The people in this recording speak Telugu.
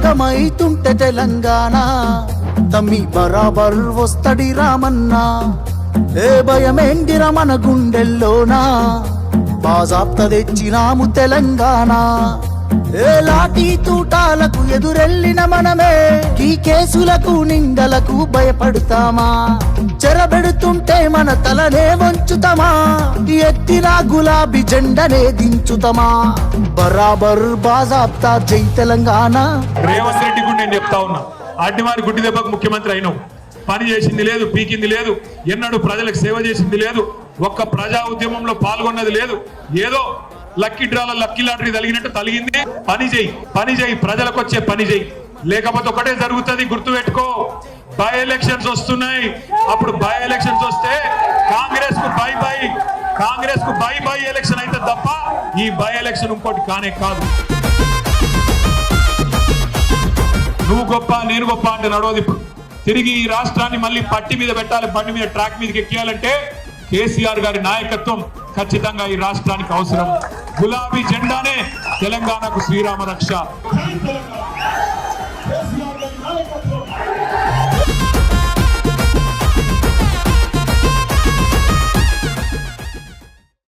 ఆగమైతుంటే తెలంగాణ తమ్మి బరాబర్ వస్తడి రామన్నా ఏ భయమేందిర మన గుండెల్లోనా బాజాప్త తెచ్చినాము తెలంగాణ ఏ లాఠీ తూటాలకు ఎదురెళ్ళిన మనమే ఈ కేసులకు నిందలకు భయపడతామా చెరబెడుతుంటే మన తలనే వంచుతామా ఎత్తిన గులాబీ జెండనే దించుతామా బరాబర్ బాజాప్తా జై తెలంగాణ. రేవంత్ రెడ్డి గురించి నేను చెప్తా ఉన్నా, అడ్డివారి గుడ్డి దెబ్బకు ముఖ్యమంత్రి అయినావు, పని చేసింది లేదు, పీకింది లేదు, ఎన్నడూ ప్రజలకు సేవ చేసింది లేదు, ఒక్క ప్రజా ఉద్యమంలో పాల్గొన్నది లేదు, ఏదో లక్కీ డ్రాల లక్కీ లాటరీ తలిగినట్టు తలిగింది. పని చేయి ప్రజలకు వచ్చే పని చేయి, లేకపోతే ఒకటే జరుగుతుంది గుర్తుపెట్టుకో. బై ఎలక్షన్స్ వస్తున్నాయి, అప్పుడు బై ఎలక్షన్స్ వస్తే కాంగ్రెస్ కు బై బై ఎలక్షన్ అయితే తప్ప ఈ బై ఎలక్షన్ ఇంకోటి కానే కాదు. నువ్వు గొప్ప నేను గొప్ప అంటే నడవదు. ఇప్పుడు తిరిగి ఈ రాష్ట్రాన్ని మళ్ళీ పట్టి మీద పెట్టాలి, బండి మీద ట్రాక్ మీదకి ఎక్కియాలంటే కేసీఆర్ గారి నాయకత్వం ఖచ్చితంగా ఈ రాష్ట్రానికి అవసరం. గులాబీ జెండానే తెలంగాణకు శ్రీరామ రక్ష.